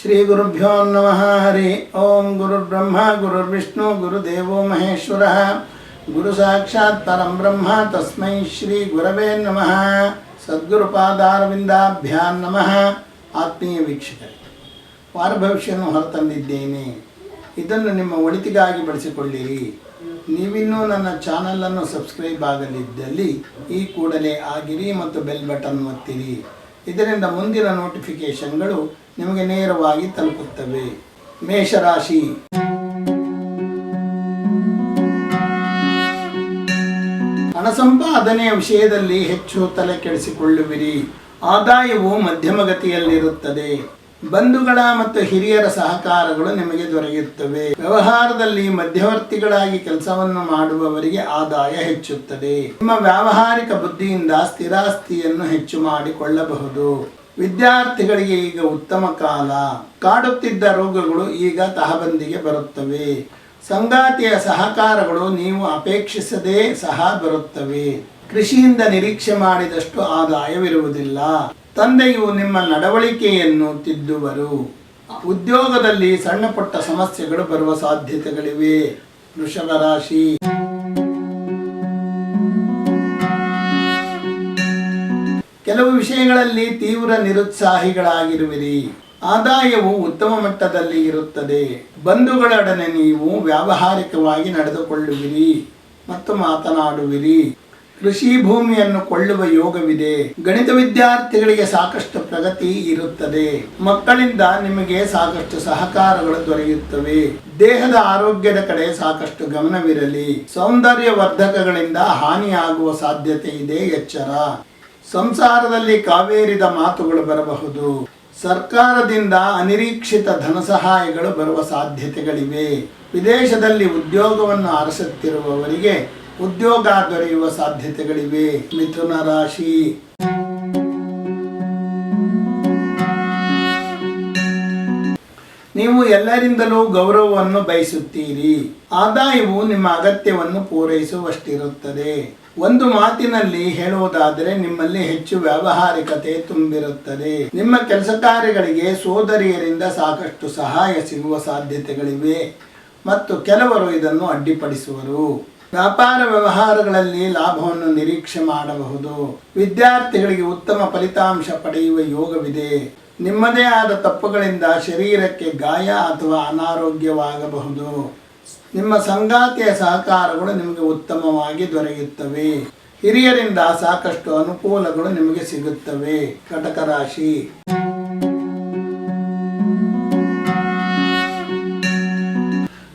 ಶ್ರೀ ಗುರುಭ್ಯೋ ನಮಃ. ಹರಿ ಓಂ. ಗುರುರ್ಬ್ರಹ್ಮ ಗುರುರ್ವಿಷ್ಣು ಗುರುದೇವೋ ಮಹೇಶ್ವರ ಗುರು ಸಾಕ್ಷಾತ್ ಪರಂ ಬ್ರಹ್ಮ ತಸ್ಮೈ ಶ್ರೀ ಗುರವೇ ನಮಃ. ಸದ್ಗುರುಪಾದಾರವಿಂದಾಭ್ಯಾಂ ನಮಃ. ಆತ್ಮೀಯ ವೀಕ್ಷಕರೇ, ವಾರ ಭವಿಷ್ಯವನ್ನು ಹೊರತಂದಿದ್ದೇನೆ. ಇದನ್ನು ನಿಮ್ಮ ಒಳಿತಿಗಾಗಿ ಬಳಸಿಕೊಳ್ಳಿರಿ. ನೀವಿನ್ನೂ ನನ್ನ ಚಾನಲನ್ನು ಸಬ್ಸ್ಕ್ರೈಬ್ ಆಗಲಿದ್ದಲ್ಲಿ ಈ ಕೂಡಲೇ ಆಗಿರಿ ಮತ್ತು ಬೆಲ್ ಬಟನ್ ಒತ್ತಿರಿ. ಇದರಿಂದ ಮುಂದಿನ ನೋಟಿಫಿಕೇಶನ್ಗಳು ನಿಮಗೆ ನೇರವಾಗಿ ತಲುಪುತ್ತವೆ. ಮೇಷರಾಶಿ. ಹಣ ಸಂಪಾದನೆಯ ವಿಷಯದಲ್ಲಿ ಹೆಚ್ಚು ತಲೆ ಕೆಡಿಸಿಕೊಳ್ಳುವಿರಿ. ಆದಾಯವು ಮಧ್ಯಮಗತಿಯಲ್ಲಿರುತ್ತದೆ. ಬಂಧುಗಳ ಮತ್ತು ಹಿರಿಯರ ಸಹಕಾರಗಳು ನಿಮಗೆ ದೊರೆಯುತ್ತವೆ. ವ್ಯವಹಾರದಲ್ಲಿ ಮಧ್ಯವರ್ತಿಗಳಾಗಿ ಕೆಲಸವನ್ನು ಮಾಡುವವರಿಗೆ ಆದಾಯ ಹೆಚ್ಚುತ್ತದೆ. ನಿಮ್ಮ ವ್ಯಾವಹಾರಿಕ ಬುದ್ಧಿಯಿಂದ ಸ್ಥಿರಾಸ್ತಿಯನ್ನು ಹೆಚ್ಚು ಮಾಡಿಕೊಳ್ಳಬಹುದು. ವಿದ್ಯಾರ್ಥಿಗಳಿಗೆ ಈಗ ಉತ್ತಮ ಕಾಲ. ಕಾಡುತ್ತಿದ್ದ ರೋಗಗಳು ಈಗ ತಹಬಂದಿಗೆ ಬರುತ್ತವೆ. ಸಂಗಾತಿಯ ಸಹಕಾರಗಳು ನೀವು ಅಪೇಕ್ಷಿಸದೇ ಸಹ ಬರುತ್ತವೆ. ಕೃಷಿಯಿಂದ ನಿರೀಕ್ಷೆ ಮಾಡಿದಷ್ಟು ಆದಾಯವಿರುವುದಿಲ್ಲ. ತಂದೆಯು ನಿಮ್ಮ ನಡವಳಿಕೆಯನ್ನು ತಿದ್ದುವರು. ಉದ್ಯೋಗದಲ್ಲಿ ಸಣ್ಣ ಪುಟ್ಟ ಸಮಸ್ಯೆಗಳು ಬರುವ ಸಾಧ್ಯತೆಗಳಿವೆ. ವೃಷಭ ರಾಶಿ. ಕೆಲವು ವಿಷಯಗಳಲ್ಲಿ ತೀವ್ರ ನಿರುತ್ಸಾಹಿಗಳಾಗಿರುವಿರಿ. ಆದಾಯವು ಉತ್ತಮ ಮಟ್ಟದಲ್ಲಿ ಇರುತ್ತದೆ. ಬಂಧುಗಳೊಡನೆ ನೀವು ವ್ಯಾವಹಾರಿಕವಾಗಿ ನಡೆದುಕೊಳ್ಳುವಿರಿ ಮತ್ತು ಮಾತನಾಡುವಿರಿ. ಕೃಷಿ ಭೂಮಿಯನ್ನು ಕೊಳ್ಳುವ ಯೋಗವಿದೆ. ಗಣಿತ ವಿದ್ಯಾರ್ಥಿಗಳಿಗೆ ಸಾಕಷ್ಟು ಪ್ರಗತಿ ಇರುತ್ತದೆ. ಮಕ್ಕಳಿಂದ ನಿಮಗೆ ಸಾಕಷ್ಟು ಸಹಕಾರಗಳು ದೊರೆಯುತ್ತವೆ. ದೇಹದ ಆರೋಗ್ಯದ ಕಡೆ ಸಾಕಷ್ಟು ಗಮನವಿರಲಿ. ಸೌಂದರ್ಯವರ್ಧಕಗಳಿಂದ ಹಾನಿಯಾಗುವ ಸಾಧ್ಯತೆ ಇದೆ, ಎಚ್ಚರ. ಸಂಸಾರದಲ್ಲಿ ಕಾವೇರಿದ ಮಾತುಗಳು ಬರಬಹುದು. ಸರ್ಕಾರದಿಂದ ಅನಿರೀಕ್ಷಿತ ಧನ ಸಹಾಯಗಳು ಬರುವ ಸಾಧ್ಯತೆಗಳಿವೆ. ವಿದೇಶದಲ್ಲಿ ಉದ್ಯೋಗವನ್ನು ಅರಸುತ್ತಿರುವವರಿಗೆ ಉದ್ಯೋಗ ದೊರೆಯುವ ಸಾಧ್ಯತೆಗಳಿವೆ. ಮಿಥುನ ರಾಶಿ. ನೀವು ಎಲ್ಲರಿಂದಲೂ ಗೌರವವನ್ನು ಬಯಸುತ್ತೀರಿ. ಆದಾಯವು ನಿಮ್ಮ ಅಗತ್ಯವನ್ನು ಪೂರೈಸುವಷ್ಟಿರುತ್ತದೆ. ಒಂದು ಮಾತಿನಲ್ಲಿ ಹೇಳುವುದಾದರೆ ನಿಮ್ಮಲ್ಲಿ ಹೆಚ್ಚು ವ್ಯಾವಹಾರಿಕತೆ ತುಂಬಿರುತ್ತದೆ. ನಿಮ್ಮ ಕೆಲಸ ಕಾರ್ಯಗಳಿಗೆ ಸೋದರಿಯರಿಂದ ಸಾಕಷ್ಟು ಸಹಾಯ ಸಿಗುವ ಸಾಧ್ಯತೆಗಳಿವೆ ಮತ್ತು ಕೆಲವರು ಇದನ್ನು ಅಡ್ಡಿಪಡಿಸುವರು. ವ್ಯಾಪಾರ ವ್ಯವಹಾರಗಳಲ್ಲಿ ಲಾಭವನ್ನು ನಿರೀಕ್ಷೆ ಮಾಡಬಹುದು. ವಿದ್ಯಾರ್ಥಿಗಳಿಗೆ ಉತ್ತಮ ಫಲಿತಾಂಶ ಪಡೆಯುವ ಯೋಗವಿದೆ. ನಿಮ್ಮದೇ ಆದ ತಪ್ಪುಗಳಿಂದ ಶರೀರಕ್ಕೆ ಗಾಯ ಅಥವಾ ಅನಾರೋಗ್ಯವಾಗಬಹುದು. ನಿಮ್ಮ ಸಂಗಾತಿಯ ಸಹಕಾರಗಳು ನಿಮಗೆ ಉತ್ತಮವಾಗಿ ದೊರೆಯುತ್ತವೆ. ಹಿರಿಯರಿಂದ ಸಾಕಷ್ಟು ಅನುಕೂಲಗಳು ನಿಮಗೆ ಸಿಗುತ್ತವೆ. ಕಟಕ ರಾಶಿ.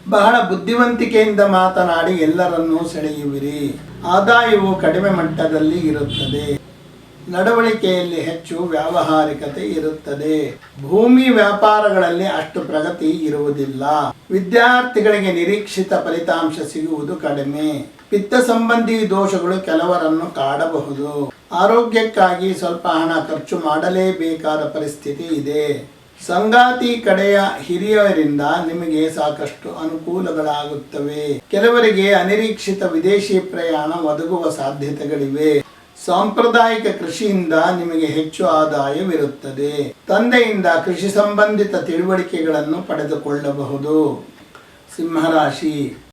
ಬಹಳ ಬುದ್ಧಿವಂತಿಕೆಯಿಂದ ಮಾತನಾಡಿ ಎಲ್ಲರನ್ನೂ ಸೆಳೆಯುವಿರಿ. ಆದಾಯವು ಕಡಿಮೆ ಮಟ್ಟದಲ್ಲಿ ಇರುತ್ತದೆ. ನಡವಳಿಕೆಯಲ್ಲಿ ಹೆಚ್ಚು ವ್ಯಾವಹಾರಿಕತೆ ಇರುತ್ತದೆ. ಭೂಮಿ ವ್ಯಾಪಾರಗಳಲ್ಲಿ ಅಷ್ಟು ಪ್ರಗತಿ ಇರುವುದಿಲ್ಲ. ವಿದ್ಯಾರ್ಥಿಗಳಿಗೆ ನಿರೀಕ್ಷಿತ ಫಲಿತಾಂಶ ಸಿಗುವುದು ಕಡಿಮೆ. ಪಿತ್ತ ಸಂಬಂಧಿ ದೋಷಗಳು ಕೆಲವರನ್ನು ಕಾಡಬಹುದು. ಆರೋಗ್ಯಕ್ಕಾಗಿ ಸ್ವಲ್ಪ ಹಣ ಖರ್ಚು ಮಾಡಲೇಬೇಕಾದ ಪರಿಸ್ಥಿತಿ ಇದೆ. ಸಂಗಾತಿ ಕಡೆಯ ಹಿರಿಯರಿಂದ ನಿಮಗೆ ಸಾಕಷ್ಟು ಅನುಕೂಲಗಳಾಗುತ್ತವೆ. ಕೆಲವರಿಗೆ ಅನಿರೀಕ್ಷಿತ ವಿದೇಶಿ ಪ್ರಯಾಣ ಒದಗುವ ಸಾಧ್ಯತೆಗಳಿವೆ. ಸಾಂಪ್ರದಾಯಿಕ ಕೃಷಿಯಿಂದ ನಿಮಗೆ ಹೆಚ್ಚು ಆದಾಯವಿರುತ್ತದೆ. ತಂದೆಯಿಂದ ಕೃಷಿ ಸಂಬಂಧಿತ ತಿಳುವಳಿಕೆಗಳನ್ನು ಪಡೆದುಕೊಳ್ಳಬಹುದು. ಸಿಂಹರಾಶಿ.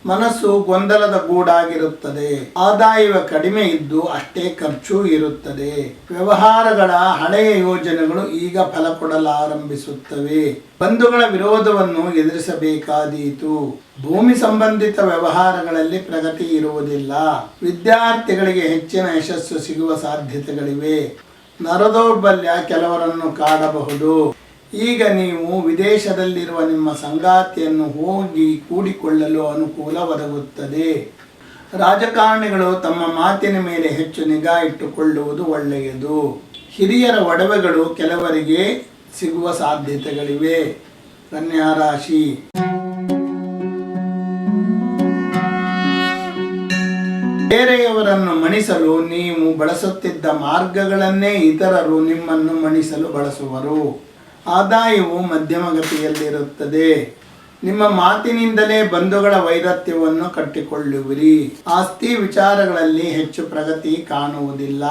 ಮನಸ್ಸು ಗೊಂದಲದ ಗೂಡಾಗಿರುತ್ತದೆ. ಆದಾಯವ ಕಡಿಮೆ ಇದ್ದು ಅಷ್ಟೇ ಖರ್ಚು ಇರುತ್ತದೆ. ವ್ಯವಹಾರಗಳ ಹಳೆಯ ಯೋಜನೆಗಳು ಈಗ ಫಲ ಕೊಡಲಾರಂಭಿಸುತ್ತವೆ. ಬಂಧುಗಳ ವಿರೋಧವನ್ನು ಎದುರಿಸಬೇಕಾದೀತು. ಭೂಮಿ ಸಂಬಂಧಿತ ವ್ಯವಹಾರಗಳಲ್ಲಿ ಪ್ರಗತಿ ಇರುವುದಿಲ್ಲ. ವಿದ್ಯಾರ್ಥಿಗಳಿಗೆ ಹೆಚ್ಚಿನ ಯಶಸ್ಸು ಸಿಗುವ ಸಾಧ್ಯತೆಗಳಿವೆ. ನರದೌರ್ಬಲ್ಯ ಕೆಲವರನ್ನು ಕಾಡಬಹುದು. ಈಗ ನೀವು ವಿದೇಶದಲ್ಲಿರುವ ನಿಮ್ಮ ಸಂಗಾತಿಯನ್ನು ಹೋಗಿ ಕೂಡಿಕೊಳ್ಳಲು ಅನುಕೂಲ ಒದಗುತ್ತದೆ. ರಾಜಕಾರಣಿಗಳು ತಮ್ಮ ಮಾತಿನ ಮೇಲೆ ಹೆಚ್ಚು ನಿಗಾ ಇಟ್ಟುಕೊಳ್ಳುವುದು ಒಳ್ಳೆಯದು. ಹಿರಿಯರ ಒಡವೆಗಳು ಕೆಲವರಿಗೆ ಸಿಗುವ ಸಾಧ್ಯತೆಗಳಿವೆ. ಕನ್ಯಾ ರಾಶಿ. ಬೇರೆಯವರನ್ನು ಮಣಿಸಲು ನೀವು ಬಳಸುತ್ತಿದ್ದ ಮಾರ್ಗಗಳನ್ನೇ ಇತರರು ನಿಮ್ಮನ್ನು ಮಣಿಸಲು ಬಳಸುವರು. ಆದಾಯವು ಮಧ್ಯಮಗತಿಯಲ್ಲಿರುತ್ತದೆ. ನಿಮ್ಮ ಮಾತಿನಿಂದಲೇ ಬಂಧುಗಳ ವೈರತ್ಯವನ್ನು ಕಟ್ಟಿಕೊಳ್ಳುವಿರಿ. ಆಸ್ತಿ ವಿಚಾರಗಳಲ್ಲಿ ಹೆಚ್ಚು ಪ್ರಗತಿ ಕಾಣುವುದಿಲ್ಲ.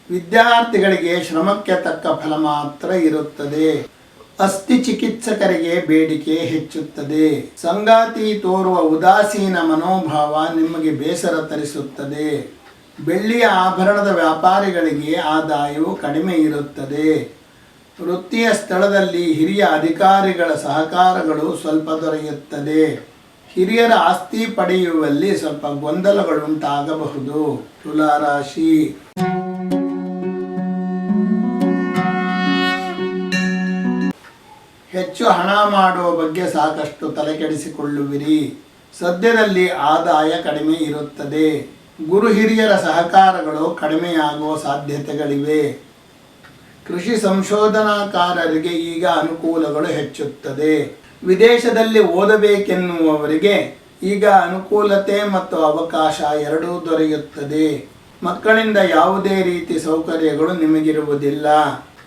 ವಿದ್ಯಾರ್ಥಿಗಳಿಗೆ ಶ್ರಮಕ್ಕೆ ತಕ್ಕ ಫಲ ಮಾತ್ರ ಇರುತ್ತದೆ. ಅಸ್ಥಿ ಚಿಕಿತ್ಸಕರಿಗೆ ಬೇಡಿಕೆ ಹೆಚ್ಚುತ್ತದೆ. ಸಂಗಾತಿ ತೋರುವ ಉದಾಸೀನ ಮನೋಭಾವ ನಿಮಗೆ ಬೇಸರ ತರಿಸುತ್ತದೆ. ಬೆಳ್ಳಿಯ ಆಭರಣದ ವ್ಯಾಪಾರಿಗಳಿಗೆ ಆದಾಯವು ಕಡಿಮೆ ಇರುತ್ತದೆ. ವೃತ್ತಿಯ ಸ್ಥಳದಲ್ಲಿ ಹಿರಿಯ ಅಧಿಕಾರಿಗಳ ಸಹಕಾರಗಳು ಸ್ವಲ್ಪ ದೊರೆಯುತ್ತದೆ. ಹಿರಿಯರ ಆಸ್ತಿ ಪಡೆಯುವಲ್ಲಿ ಸ್ವಲ್ಪ ಗೊಂದಲಗಳುಂಟಾಗಬಹುದು. ತುಲಾರಾಶಿ. ಹೆಚ್ಚು ಹಣ ಮಾಡುವ ಬಗ್ಗೆ ಸಾಕಷ್ಟು ತಲೆಕೆಡಿಸಿಕೊಳ್ಳುವಿರಿ. ಸದ್ಯದಲ್ಲಿ ಆದಾಯ ಕಡಿಮೆ ಇರುತ್ತದೆ. ಗುರು ಹಿರಿಯರ ಸಹಕಾರಗಳು ಕಡಿಮೆಯಾಗುವ ಸಾಧ್ಯತೆಗಳಿವೆ. ಕೃಷಿ ಸಂಶೋಧನಾಕಾರರಿಗೆ ಈಗ ಅನುಕೂಲಗಳು ಹೆಚ್ಚುತ್ತದೆ. ವಿದೇಶದಲ್ಲಿ ಓದಬೇಕೆನ್ನುವವರಿಗೆ ಈಗ ಅನುಕೂಲತೆ ಮತ್ತು ಅವಕಾಶ ಎರಡೂ ದೊರೆಯುತ್ತದೆ. ಮಕ್ಕಳಿಂದ ಯಾವುದೇ ರೀತಿ ಸೌಕರ್ಯಗಳು ನಿಮಗಿರುವುದಿಲ್ಲ.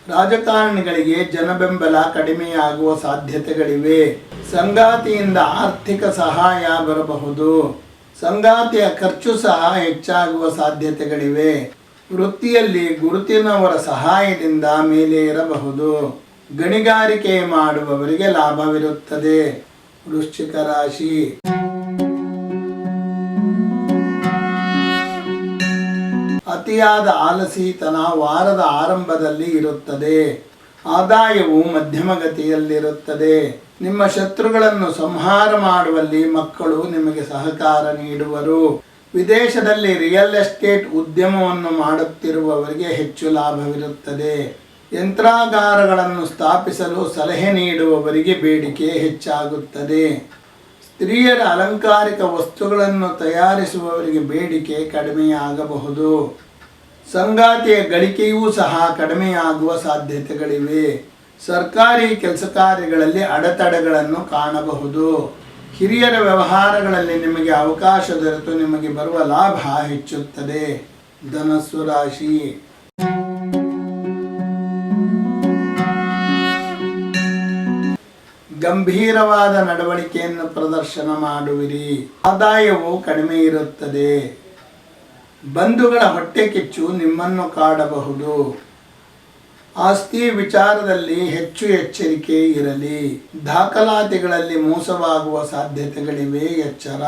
ರಾಜಕಾರಣಿಗಳಿಗೆ ಜನಬೆಂಬಲ ಕಡಿಮೆಯಾಗುವ ಸಾಧ್ಯತೆಗಳಿವೆ. ಸಂಗಾತಿಯಿಂದ ಆರ್ಥಿಕ ಸಹಾಯ ಬರಬಹುದು. ಸಂಗಾತಿಯ ಖರ್ಚು ಸಹ ಹೆಚ್ಚಾಗುವ ಸಾಧ್ಯತೆಗಳಿವೆ. ವೃತ್ತಿಯಲ್ಲಿ ಗುರುತಿನವರ ಸಹಾಯದಿಂದ ಮೇಲೆ ಇರಬಹುದು. ಗಣಿಗಾರಿಕೆ ಮಾಡುವವರಿಗೆ ಲಾಭವಿರುತ್ತದೆ. ವೃಶ್ಚಿಕ ರಾಶಿ. ಅತಿಯಾದ ಆಲಸಿತನ ವಾರದ ಆರಂಭದಲ್ಲಿ ಇರುತ್ತದೆ. ಆದಾಯವು ಮಧ್ಯಮಗತಿಯಲ್ಲಿರುತ್ತದೆ. ನಿಮ್ಮ ಶತ್ರುಗಳನ್ನು ಸಂಹಾರ ಮಾಡುವಲ್ಲಿ ಮಕ್ಕಳು ನಿಮಗೆ ಸಹಕಾರ ನೀಡುವರು. ವಿದೇಶದಲ್ಲಿ ರಿಯಲ್ ಎಸ್ಟೇಟ್ ಉದ್ಯಮವನ್ನು ಮಾಡುತ್ತಿರುವವರಿಗೆ ಹೆಚ್ಚು ಲಾಭವಿರುತ್ತದೆ. ಯಂತ್ರಾಗಾರಗಳನ್ನು ಸ್ಥಾಪಿಸಲು ಸಲಹೆ ನೀಡುವವರಿಗೆ ಬೇಡಿಕೆ ಹೆಚ್ಚಾಗುತ್ತದೆ. ಸ್ತ್ರೀಯರ ಅಲಂಕಾರಿಕ ವಸ್ತುಗಳನ್ನು ತಯಾರಿಸುವವರಿಗೆ ಬೇಡಿಕೆ ಕಡಿಮೆಯಾಗಬಹುದು. ಸಂಗಾತಿಯ ಗಳಿಕೆಯೂ ಸಹ ಕಡಿಮೆಯಾಗುವ ಸಾಧ್ಯತೆಗಳಿವೆ. ಸರ್ಕಾರಿ ಕೆಲಸ ಕಾರ್ಯಗಳಲ್ಲಿ ಅಡೆತಡೆಗಳನ್ನು ಕಾಣಬಹುದು. ಹಿರಿಯರ ವ್ಯವಹಾರಗಳಲ್ಲಿ ನಿಮಗೆ ಅವಕಾಶ ದೊರೆತು ನಿಮಗೆ ಬರುವ ಲಾಭ ಹೆಚ್ಚುತ್ತದೆ. ಧನಸ್ಸು ರಾಶಿ. ಗಂಭೀರವಾದ ನಡವಳಿಕೆಯನ್ನು ಪ್ರದರ್ಶನ ಮಾಡುವಿರಿ. ಆದಾಯವು ಕಡಿಮೆ ಇರುತ್ತದೆ. ಬಂಧುಗಳ ಹೊಟ್ಟೆ ಕಿಚ್ಚು ನಿಮ್ಮನ್ನು ಕಾಡಬಹುದು. ಆಸ್ತಿ ವಿಚಾರದಲ್ಲಿ ಹೆಚ್ಚು ಎಚ್ಚರಿಕೆ ಇರಲಿ. ದಾಖಲಾತಿಗಳಲ್ಲಿ ಮೋಸವಾಗುವ ಸಾಧ್ಯತೆಗಳಿವೆ, ಎಚ್ಚರ.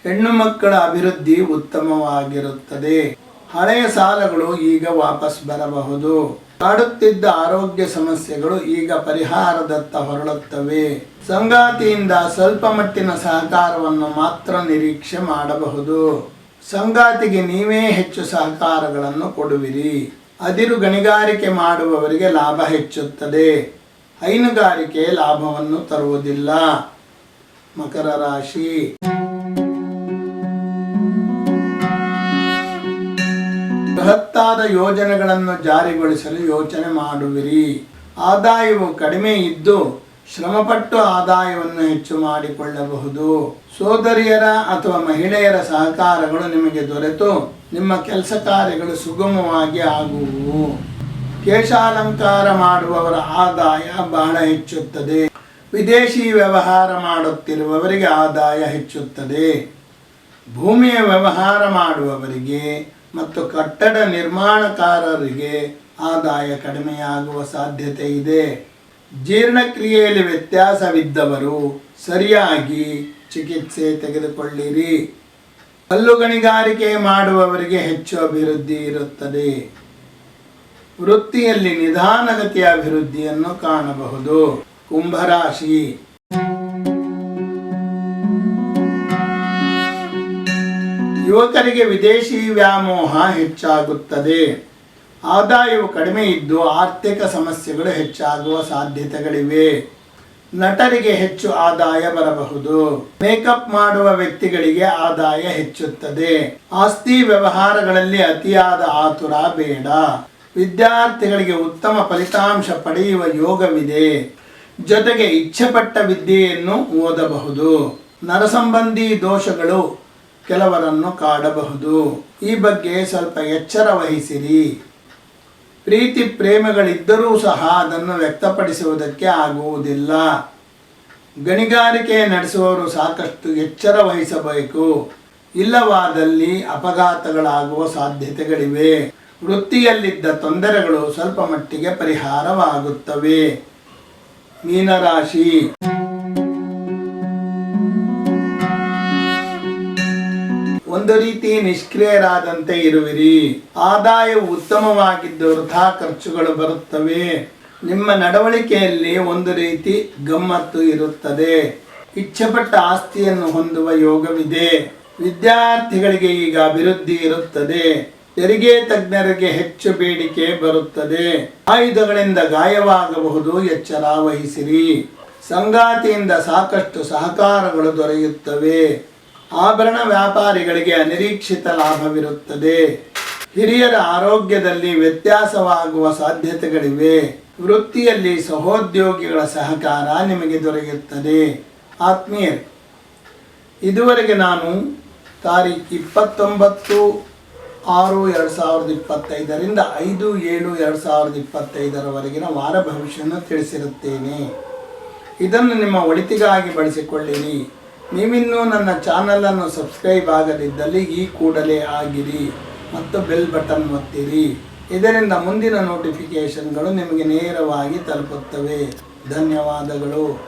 ಹೆಣ್ಣು ಮಕ್ಕಳ ಅಭಿವೃದ್ಧಿ ಉತ್ತಮವಾಗಿರುತ್ತದೆ. ಹಳೆಯ ಸಾಲಗಳು ಈಗ ವಾಪಸ್ ಬರಬಹುದು. ಕಾಡುತ್ತಿದ್ದ ಆರೋಗ್ಯ ಸಮಸ್ಯೆಗಳು ಈಗ ಪರಿಹಾರದತ್ತ ಹೊರಳುತ್ತವೆ. ಸಂಗಾತಿಯಿಂದ ಸ್ವಲ್ಪ ಮಟ್ಟಿನ ಸಹಕಾರವನ್ನು ಮಾತ್ರ ನಿರೀಕ್ಷೆ ಮಾಡಬಹುದು. ಸಂಗಾತಿಗೆ ನೀವೇ ಹೆಚ್ಚು ಸಹಕಾರಗಳನ್ನು ಕೊಡುವಿರಿ. ಅದಿರು ಗಣಿಗಾರಿಕೆ ಮಾಡುವವರಿಗೆ ಲಾಭ ಹೆಚ್ಚುತ್ತದೆ. ಹೈನುಗಾರಿಕೆ ಲಾಭವನ್ನು ತರುವುದಿಲ್ಲ. ಮಕರ ರಾಶಿ. ಬೃಹತ್ತಾದ ಯೋಜನೆಗಳನ್ನು ಜಾರಿಗೊಳಿಸಲು ಯೋಚನೆ ಮಾಡುವಿರಿ. ಆದಾಯವು ಕಡಿಮೆ ಇದ್ದು ಶ್ರಮಪಟ್ಟು ಆದಾಯವನ್ನು ಹೆಚ್ಚು ಮಾಡಿಕೊಳ್ಳಬಹುದು. ಸೋದರಿಯರ ಅಥವಾ ಮಹಿಳೆಯರ ಸಹಕಾರಗಳು ನಿಮಗೆ ದೊರೆತು ನಿಮ್ಮ ಕೆಲಸ ಕಾರ್ಯಗಳು ಸುಗಮವಾಗಿ ಆಗುವುವು. ಕೇಶಾಲಂಕಾರ ಮಾಡುವವರ ಆದಾಯ ಬಹಳ ಹೆಚ್ಚುತ್ತದೆ. ವಿದೇಶಿ ವ್ಯವಹಾರ ಮಾಡುತ್ತಿರುವವರಿಗೆ ಆದಾಯ ಹೆಚ್ಚುತ್ತದೆ. ಭೂಮಿಯ ವ್ಯವಹಾರ ಮಾಡುವವರಿಗೆ ಮತ್ತು ಕಟ್ಟಡ ನಿರ್ಮಾಣಕಾರರಿಗೆ ಆದಾಯ ಕಡಿಮೆಯಾಗುವ ಸಾಧ್ಯತೆ ಇದೆ. ಜೀರ್ಣಕ್ರಿಯೆಯಲ್ಲಿ ವ್ಯತ್ಯಾಸವಿದ್ದವರು ಸರಿಯಾಗಿ ಚಿಕಿತ್ಸೆ ತೆಗೆದುಕೊಳ್ಳಿರಿ. ಕಲ್ಲು ಗಣಿಗಾರಿಕೆ ಮಾಡುವವರಿಗೆ ಹೆಚ್ಚು ಅಭಿವೃದ್ಧಿ ಇರುತ್ತದೆ. ವೃತ್ತಿಯಲ್ಲಿ ನಿಧಾನಗತಿಯ ಅಭಿವೃದ್ಧಿಯನ್ನು ಕಾಣಬಹುದು. ಕುಂಭರಾಶಿ. ಯುವಕರಿಗೆ ವಿದೇಶಿ ವ್ಯಾಮೋಹ ಹೆಚ್ಚಾಗುತ್ತದೆ. ಆದಾಯವು ಕಡಿಮೆ ಇದ್ದು ಆರ್ಥಿಕ ಸಮಸ್ಯೆಗಳು ಹೆಚ್ಚಾಗುವ ಸಾಧ್ಯತೆಗಳಿವೆ. ನಟರಿಗೆ ಹೆಚ್ಚು ಆದಾಯ ಬರಬಹುದು. ಮೇಕಪ್ ಮಾಡುವ ವ್ಯಕ್ತಿಗಳಿಗೆ ಆದಾಯ ಹೆಚ್ಚುತ್ತದೆ. ಆಸ್ತಿ ವ್ಯವಹಾರಗಳಲ್ಲಿ ಅತಿಯಾದ ಆತುರ ಬೇಡ. ವಿದ್ಯಾರ್ಥಿಗಳಿಗೆ ಉತ್ತಮ ಫಲಿತಾಂಶ ಪಡೆಯುವ ಯೋಗವಿದೆ. ಜೊತೆಗೆ ಇಚ್ಛೆಪಟ್ಟ ವಿದ್ಯೆಯನ್ನು ಓದಬಹುದು. ನರಸಂಬಂಧಿ ದೋಷಗಳು ಕೆಲವರನ್ನು ಕಾಡಬಹುದು. ಈ ಬಗ್ಗೆ ಸ್ವಲ್ಪ ಎಚ್ಚರ ವಹಿಸಿರಿ. ಪ್ರೀತಿ ಪ್ರೇಮಗಳಿದ್ದರೂ ಸಹ ಅದನ್ನು ವ್ಯಕ್ತಪಡಿಸುವುದಕ್ಕೆ ಆಗುವುದಿಲ್ಲ. ಗಣಿಗಾರಿಕೆ ನಡೆಸುವವರು ಸಾಕಷ್ಟು ಎಚ್ಚರ ವಹಿಸಬೇಕು. ಇಲ್ಲವಾದಲ್ಲಿ ಅಪಘಾತಗಳಾಗುವ ಸಾಧ್ಯತೆಗಳಿವೆ. ವೃತ್ತಿಯಲ್ಲಿದ್ದ ತೊಂದರೆಗಳು ಸ್ವಲ್ಪ ಮಟ್ಟಿಗೆ ಪರಿಹಾರವಾಗುತ್ತವೆ. ಮೀನರಾಶಿ. ಒಂದು ರೀತಿ ನಿಷ್ಕ್ರಿಯರಾದಂತೆ ಇರುವಿರಿ. ಆದಾಯವು ಉತ್ತಮವಾಗಿದ್ದು ವೃಥಾ ಖರ್ಚುಗಳು ಬರುತ್ತವೆ. ನಿಮ್ಮ ನಡವಳಿಕೆಯಲ್ಲಿ ಒಂದು ರೀತಿ ಗಮ್ಮತ್ತು ಇರುತ್ತದೆ. ಇಚ್ಛೆಪಟ್ಟ ಆಸ್ತಿಯನ್ನು ಹೊಂದುವ ಯೋಗವಿದೆ. ವಿದ್ಯಾರ್ಥಿಗಳಿಗೆ ಈಗ ಅಭಿವೃದ್ಧಿ ಇರುತ್ತದೆ. ತೆರಿಗೆ ತಜ್ಞರಿಗೆ ಹೆಚ್ಚು ಬೇಡಿಕೆ ಬರುತ್ತದೆ. ಆಯುಧಗಳಿಂದ ಗಾಯವಾಗಬಹುದು, ಎಚ್ಚರ ವಹಿಸಿರಿ. ಸಂಗಾತಿಯಿಂದ ಸಾಕಷ್ಟು ಸಹಕಾರಗಳು ದೊರೆಯುತ್ತವೆ. ಆಭರಣ ವ್ಯಾಪಾರಿಗಳಿಗೆ ಅನಿರೀಕ್ಷಿತ ಲಾಭವಿರುತ್ತದೆ. ಹಿರಿಯರ ಆರೋಗ್ಯದಲ್ಲಿ ವ್ಯತ್ಯಾಸವಾಗುವ ಸಾಧ್ಯತೆಗಳಿವೆ. ವೃತ್ತಿಯಲ್ಲಿ ಸಹೋದ್ಯೋಗಿಗಳ ಸಹಕಾರ ನಿಮಗೆ ದೊರೆಯುತ್ತದೆ. ಆತ್ಮೀಯರೇ, ಇದುವರೆಗೆ ನಾನು ತಾರೀಖು 29/6/2025 5/7/2025 ವಾರ ಭವಿಷ್ಯವನ್ನು ತಿಳಿಸಿರುತ್ತೇನೆ. ಇದನ್ನು ನಿಮ್ಮ ಒಳಿತಿಗಾಗಿ ಬಳಸಿಕೊಳ್ಳಿರಿ. ನೀವಿನ್ನೂ ನನ್ನ ಚಾನಲನ್ನು ಸಬ್ಸ್ಕ್ರೈಬ್ ಆಗದಿದ್ದಲ್ಲಿ ಈ ಕೂಡಲೇ ಆಗಿರಿ ಮತ್ತು ಬೆಲ್ ಬಟನ್ ಒತ್ತಿರಿ. ಇದರಿಂದ ಮುಂದಿನ ನೋಟಿಫಿಕೇಷನ್ಗಳು ನಿಮಗೆ ನೇರವಾಗಿ ತಲುಪುತ್ತವೆ. ಧನ್ಯವಾದಗಳು.